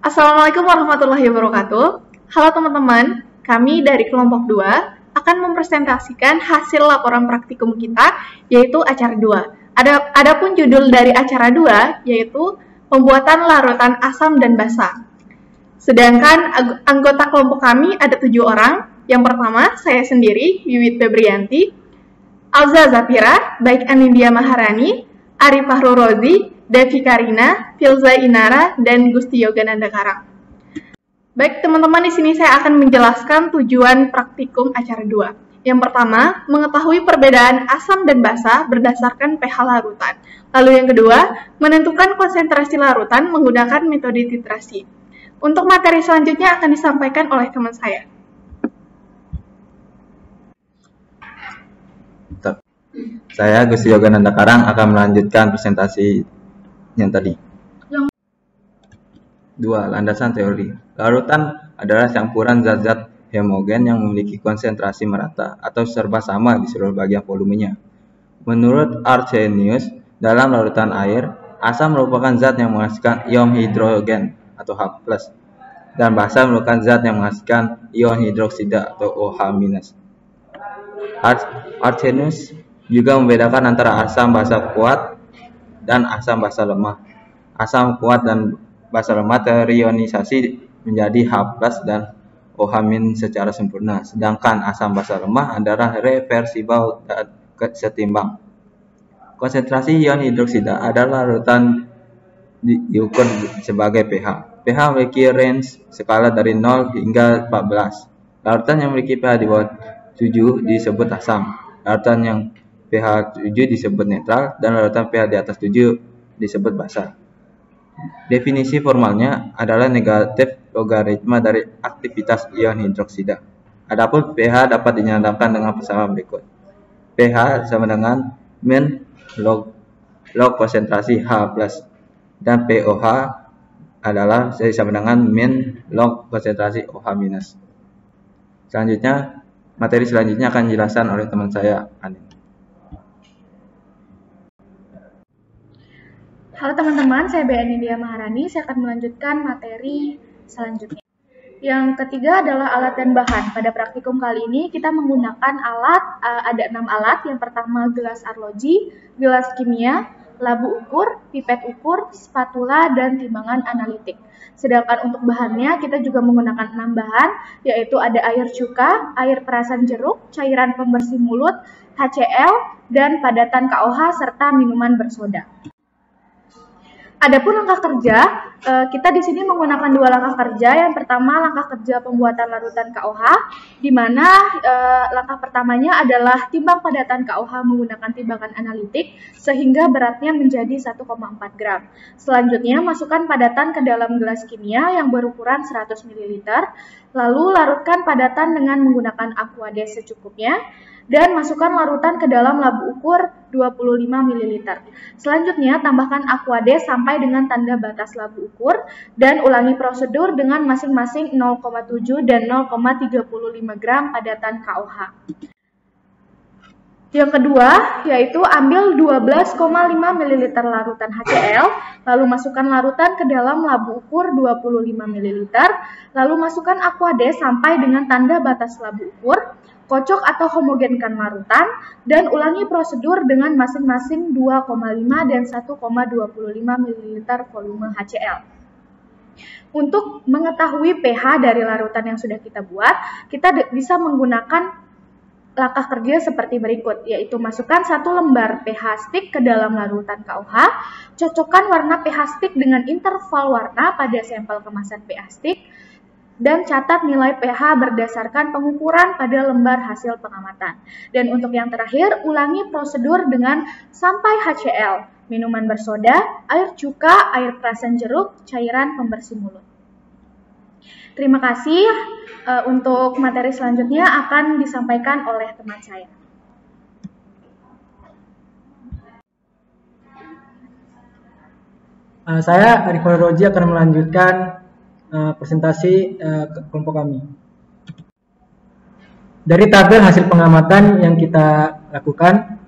Assalamualaikum warahmatullahi wabarakatuh. Halo teman-teman, kami dari kelompok 2 akan mempresentasikan hasil laporan praktikum kita, yaitu acara 2. Adapun judul dari acara 2 yaitu pembuatan larutan asam dan basa. Sedangkan anggota kelompok kami ada 7 orang. Yang pertama, saya sendiri, Wiwit Febrianti, Alza Zafira, baik Anindya Maharani, Arifah Rorozi, Devi Karina, Filza Inara, dan Gusti Yogananda Karang. Baik teman-teman, di sini saya akan menjelaskan tujuan praktikum acara 2. Yang pertama, mengetahui perbedaan asam dan basa berdasarkan pH larutan. Lalu yang kedua, menentukan konsentrasi larutan menggunakan metode titrasi. Untuk materi selanjutnya akan disampaikan oleh teman saya. Saya Gusti Yogananda Karang akan melanjutkan presentasi yang tadi. 2. Landasan teori. Larutan adalah campuran zat-zat homogen yang memiliki konsentrasi merata atau serba sama di seluruh bagian volumenya. Menurut Arrhenius, dalam larutan air, asam merupakan zat yang menghasilkan ion hidrogen atau H+, dan basa merupakan zat yang menghasilkan ion hidroksida atau OH-. Arrhenius juga membedakan antara asam basa kuat dan asam basa lemah. Asam kuat dan basa lemah terionisasi menjadi H+ dan OH- secara sempurna, sedangkan asam basa lemah adalah reversibel dan setimbang. Konsentrasi ion hidroksida adalah larutan diukur sebagai pH. pH memiliki range skala dari 0 hingga 14. Larutan yang memiliki pH di bawah 7 disebut asam. Larutan yang pH 7 disebut netral, dan larutan pH di atas 7 disebut basa. Definisi formalnya adalah negatif logaritma dari aktivitas ion hidroksida. Adapun pH dapat dinyatakan dengan persamaan berikut. pH sama dengan min log konsentrasi H+, dan pOH adalah sama dengan min log konsentrasi OH-. Selanjutnya, materi selanjutnya akan dijelaskan oleh teman saya, Anin. Halo teman-teman, saya Anindya Maharani. Saya akan melanjutkan materi selanjutnya. Yang ketiga adalah alat dan bahan. Pada praktikum kali ini kita menggunakan alat, ada 6 alat. Yang pertama gelas arloji, gelas kimia, labu ukur, pipet ukur, spatula, dan timbangan analitik. Sedangkan untuk bahannya kita juga menggunakan 6 bahan, yaitu ada air cuka, air perasan jeruk, cairan pembersih mulut, HCl, dan padatan KOH, serta minuman bersoda. Adapun langkah kerja, kita di sini menggunakan 2 langkah kerja. Yang pertama langkah kerja pembuatan larutan KOH, di mana langkah pertamanya adalah timbang padatan KOH menggunakan timbangan analitik sehingga beratnya menjadi 1,4 gram. Selanjutnya masukkan padatan ke dalam gelas kimia yang berukuran 100 ml, lalu larutkan padatan dengan menggunakan aquades secukupnya, dan masukkan larutan ke dalam labu ukur 25 ml. Selanjutnya, tambahkan aquades sampai dengan tanda batas labu ukur dan ulangi prosedur dengan masing-masing 0,7 dan 0,35 gram padatan KOH. Yang kedua, yaitu ambil 12,5 ml larutan HCl, lalu masukkan larutan ke dalam labu ukur 25 ml, lalu masukkan aquades sampai dengan tanda batas labu ukur, kocok atau homogenkan larutan, dan ulangi prosedur dengan masing-masing 2,5 dan 1,25 ml volume HCl. Untuk mengetahui pH dari larutan yang sudah kita buat, kita bisa menggunakan langkah kerja seperti berikut, yaitu masukkan 1 lembar pH stick ke dalam larutan KOH, cocokkan warna pH stick dengan interval warna pada sampel kemasan pH stick, dan catat nilai pH berdasarkan pengukuran pada lembar hasil pengamatan. Dan untuk yang terakhir, ulangi prosedur dengan sampai HCl, minuman bersoda, air cuka, air perasan jeruk, cairan pembersih mulut. Terima kasih. Untuk materi selanjutnya akan disampaikan oleh teman saya. Saya Arifah Rorozi akan melanjutkan presentasi kelompok kami. Dari tabel hasil pengamatan yang kita lakukan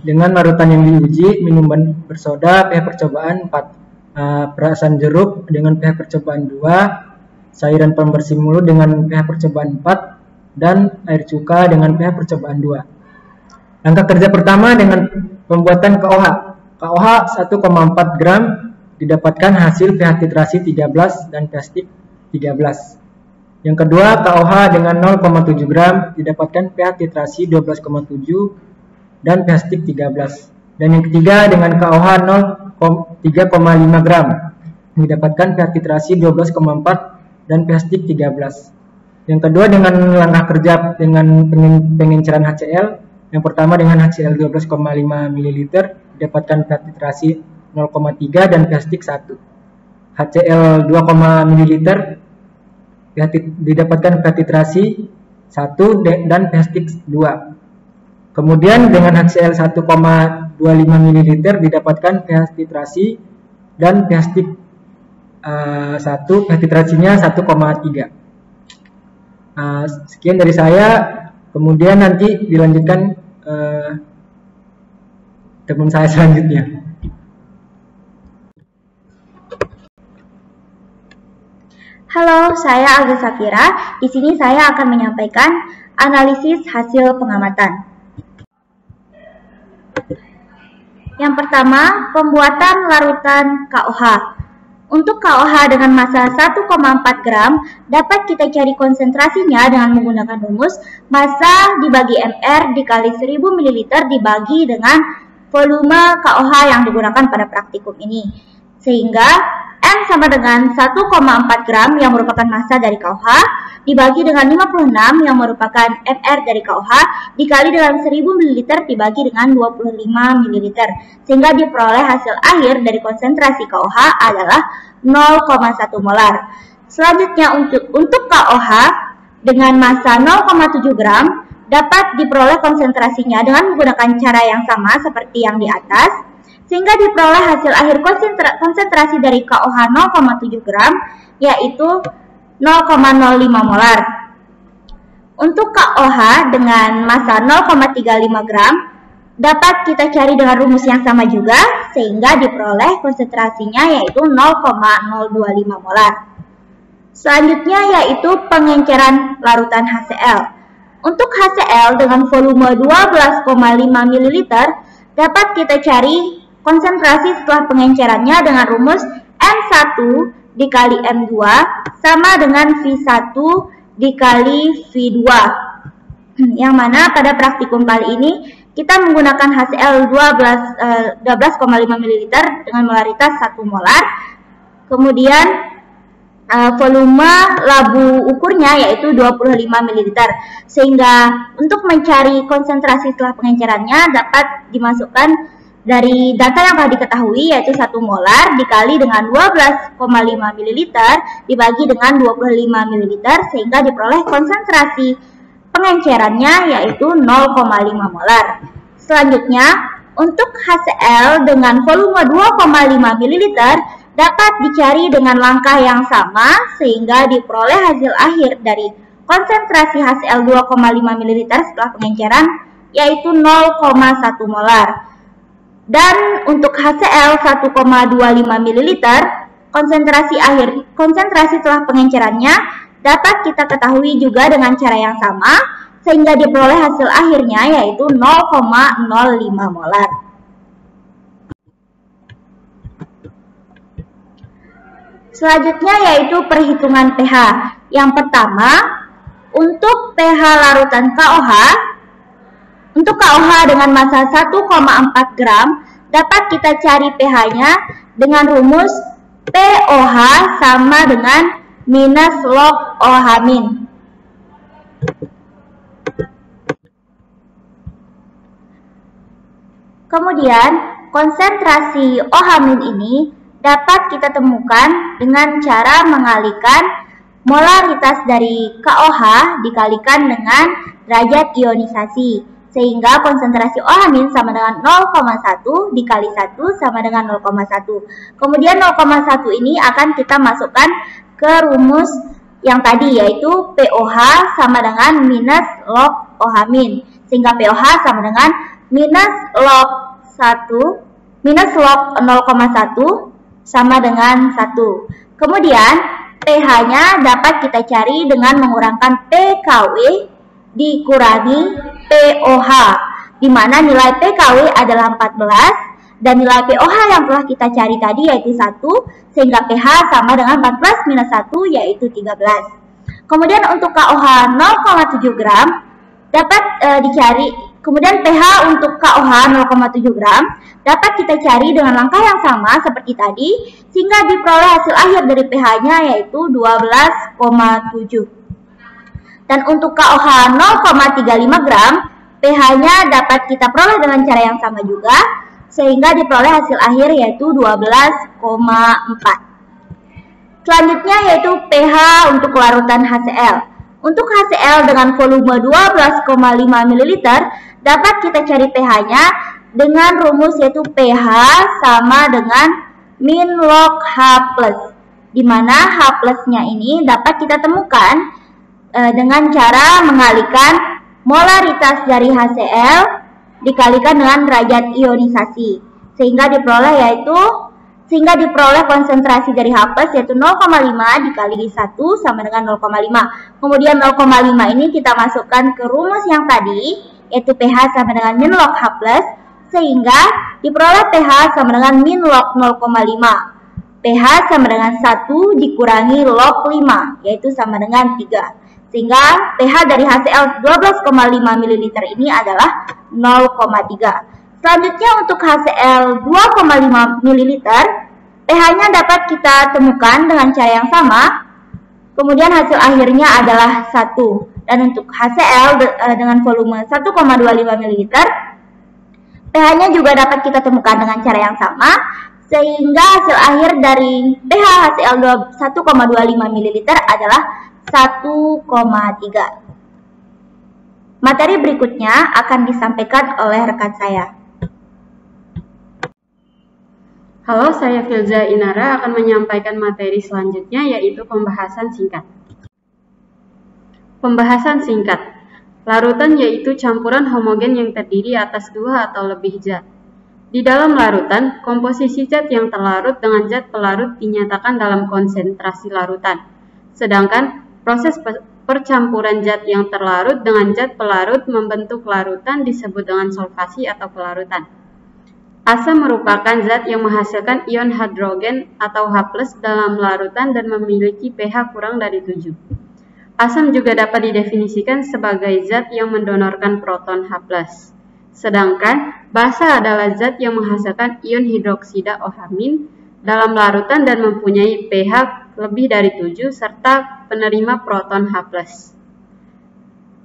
dengan larutan yang diuji, minuman bersoda, pH percobaan 4. perasan jeruk dengan pH percobaan 2, cairan pembersih mulut dengan pH percobaan 4, dan air cuka dengan pH percobaan 2. Langkah kerja pertama dengan pembuatan KOH. KOH 1,4 gram didapatkan hasil pH titrasi 13 dan pH stick 13. Yang kedua, KOH dengan 0,7 gram didapatkan pH titrasi 12,7 dan pH stick 13. Dan yang ketiga dengan KOH 3,5 gram didapatkan pH titrasi 12,4 dan pH stick 13. Yang kedua dengan langkah kerja dengan pengenceran HCl. Yang pertama dengan HCl 12,5 ml didapatkan pH titrasi 0,3 dan pH stick 1. HCl 2, ml didapatkan pH titrasi 1 dan pH stick 2. Kemudian dengan HCl 1,25 ml didapatkan pH titrasi dan pH stick 1, pH titrasinya 1,3. Sekian dari saya. Kemudian nanti dilanjutkan teman saya selanjutnya. Halo, saya Alga Safira. Di sini saya akan menyampaikan analisis hasil pengamatan. Yang pertama, pembuatan larutan KOH. Untuk KOH dengan massa 1,4 gram, dapat kita cari konsentrasinya dengan menggunakan rumus massa dibagi mR dikali 1000 ml dibagi dengan volume KOH yang digunakan pada praktikum ini. Sehingga M sama dengan 1,4 gram yang merupakan massa dari KOH dibagi dengan 56 yang merupakan mR dari KOH dikali dengan 1000 ml dibagi dengan 25 ml sehingga diperoleh hasil akhir dari konsentrasi KOH adalah 0,1 molar. Selanjutnya untuk KOH dengan massa 0,7 gram dapat diperoleh konsentrasinya dengan menggunakan cara yang sama seperti yang di atas sehingga diperoleh hasil akhir konsentrasi dari KOH 0,7 gram yaitu 0,05 molar. Untuk KOH dengan massa 0,35 gram dapat kita cari dengan rumus yang sama juga sehingga diperoleh konsentrasinya yaitu 0,025 molar. Selanjutnya yaitu pengenceran larutan HCl. Untuk HCl dengan volume 12,5 ml dapat kita cari konsentrasi setelah pengencerannya dengan rumus M1 dikali M2 sama dengan V1 dikali V2. Yang mana pada praktikum kali ini kita menggunakan HCl 12,5 ml dengan molaritas 1 molar. Kemudian volume labu ukurnya yaitu 25 ml. Sehingga untuk mencari konsentrasi setelah pengencerannya dapat dimasukkan dari data yang telah diketahui yaitu 1 molar dikali dengan 12,5 ml dibagi dengan 25 ml sehingga diperoleh konsentrasi pengencerannya yaitu 0,5 molar. Selanjutnya untuk HCl dengan volume 2,5 ml dapat dicari dengan langkah yang sama sehingga diperoleh hasil akhir dari konsentrasi HCl 2,5 ml setelah pengenceran yaitu 0,1 molar. Dan untuk HCl 1,25 ml konsentrasi setelah pengencerannya dapat kita ketahui juga dengan cara yang sama sehingga diperoleh hasil akhirnya yaitu 0,05 molar. Selanjutnya yaitu perhitungan pH. Yang pertama, untuk pH larutan KOH, untuk KOH dengan massa 1,4 gram dapat kita cari pH-nya dengan rumus POH sama dengan minus log OH min. Kemudian konsentrasi OH min ini dapat kita temukan dengan cara mengalikan molaritas dari KOH dikalikan dengan derajat ionisasi. Sehingga konsentrasi OH min sama dengan 0,1 dikali 1 sama dengan 0,1. Kemudian 0,1 ini akan kita masukkan ke rumus yang tadi yaitu POH sama dengan minus log OH min. Sehingga POH sama dengan minus log 0,1 sama dengan 1. Kemudian pH-nya dapat kita cari dengan mengurangkan pKw dikurangi pOH, di mana nilai pKw adalah 14 dan nilai pOH yang telah kita cari tadi yaitu 1, sehingga pH sama dengan 14 minus 1 yaitu 13. Kemudian untuk KOH 0,7 gram dapat dicari. Kemudian pH untuk KOH 0,7 gram dapat kita cari dengan langkah yang sama seperti tadi, sehingga diperoleh hasil akhir dari pH-nya yaitu 12,7. Dan untuk KOH 0,35 gram, pH-nya dapat kita peroleh dengan cara yang sama juga, sehingga diperoleh hasil akhir yaitu 12,4. Selanjutnya yaitu pH untuk larutan HCl. Untuk HCl dengan volume 12,5 ml dapat kita cari pH-nya dengan rumus yaitu pH sama dengan min log H+, di mana H plusnya ini dapat kita temukan dengan cara mengalihkan molaritas dari HCl dikalikan dengan derajat ionisasi, sehingga diperoleh konsentrasi dari H+ yaitu 0,5 dikali 1 sama dengan 0,5. Kemudian 0,5 ini kita masukkan ke rumus yang tadi yaitu pH sama dengan min log H+, sehingga diperoleh pH sama dengan min log 0,5. pH sama dengan 1 dikurangi log 5 yaitu sama dengan 3. Sehingga pH dari HCl 12,5 ml ini adalah 0,3. Selanjutnya untuk HCl 2,5 ml, pH-nya dapat kita temukan dengan cara yang sama. Kemudian hasil akhirnya adalah 1. Dan untuk HCl dengan volume 1,25 ml, pH-nya juga dapat kita temukan dengan cara yang sama. Sehingga hasil akhir dari pH HCl 1,25 ml adalah 1,3. Materi berikutnya akan disampaikan oleh rekan saya. Halo, saya Filza Inara akan menyampaikan materi selanjutnya yaitu pembahasan singkat. Pembahasan singkat. Larutan yaitu campuran homogen yang terdiri atas 2 atau lebih zat. Di dalam larutan, komposisi zat yang terlarut dengan zat pelarut dinyatakan dalam konsentrasi larutan. Sedangkan proses percampuran zat yang terlarut dengan zat pelarut membentuk larutan disebut dengan solvasi atau pelarutan. Asam merupakan zat yang menghasilkan ion hidrogen atau H+ dalam larutan dan memiliki pH kurang dari 7. Asam juga dapat didefinisikan sebagai zat yang mendonorkan proton H+. Sedangkan basa adalah zat yang menghasilkan ion hidroksida OH- dalam larutan dan mempunyai pH lebih dari 7 serta penerima proton H+.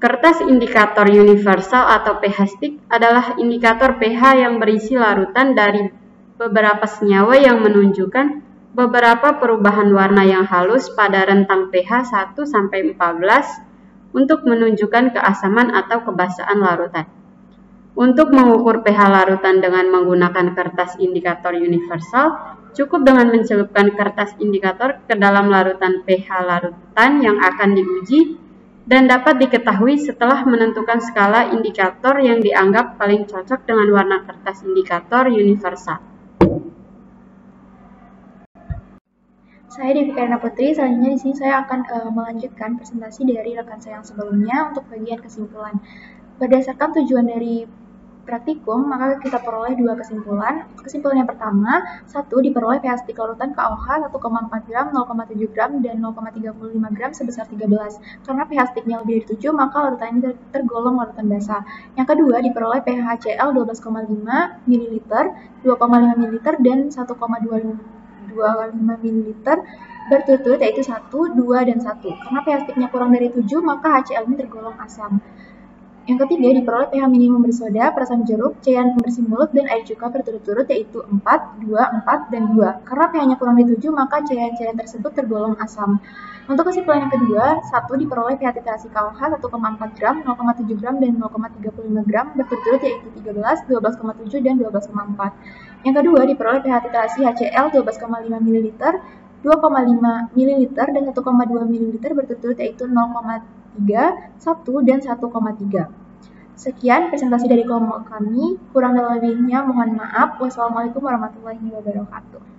Kertas indikator universal atau pH stick adalah indikator pH yang berisi larutan dari beberapa senyawa yang menunjukkan beberapa perubahan warna yang halus pada rentang pH 1-14 untuk menunjukkan keasaman atau kebasaan larutan. Untuk mengukur pH larutan dengan menggunakan kertas indikator universal, cukup dengan mencelupkan kertas indikator ke dalam larutan pH larutan yang akan diuji dan dapat diketahui setelah menentukan skala indikator yang dianggap paling cocok dengan warna kertas indikator universal. Saya Devi Karina Putri. Selanjutnya di sini saya akan melanjutkan presentasi dari rekan saya yang sebelumnya untuk bagian kesimpulan. Berdasarkan tujuan dari praktikum, maka kita peroleh 2 kesimpulan. Kesimpulan yang pertama, 1. Diperoleh pH stik larutan KOH 1,4 gram, 0,7 gram, dan 0,35 gram sebesar 13. Karena pH stiknya lebih dari 7, maka larutan ini tergolong larutan basa. Yang kedua, diperoleh pH HCl 12,5 ml, 2,5 ml, dan 1,25 ml berturut-turut yaitu 1, 2, dan 1. Karena pH stiknya kurang dari 7, maka HCl ini tergolong asam. Yang ketiga, diperoleh pH minimum bersoda, perasan jeruk, cairan pembersih mulut, dan air cuka berturut-turut yaitu 4, 2, 4, dan 2. Karena pH-nya kurang dari 7, maka cairan-cairan tersebut tergolong asam. Untuk kesimpulan yang kedua, 1. Diperoleh pH titrasi KOH 1,4 gram, 0,7 gram, dan 0,35 gram berturut-turut yaitu 13, 12,7, dan 12,4. Yang kedua, diperoleh pH titrasi HCl 12,5 ml, 2,5 ml, dan 1,2 ml berturut-turut yaitu 0,3, 1, dan 1,3. Sekian presentasi dari kelompok kami. Kurang dan lebihnya mohon maaf. Wassalamualaikum warahmatullahi wabarakatuh.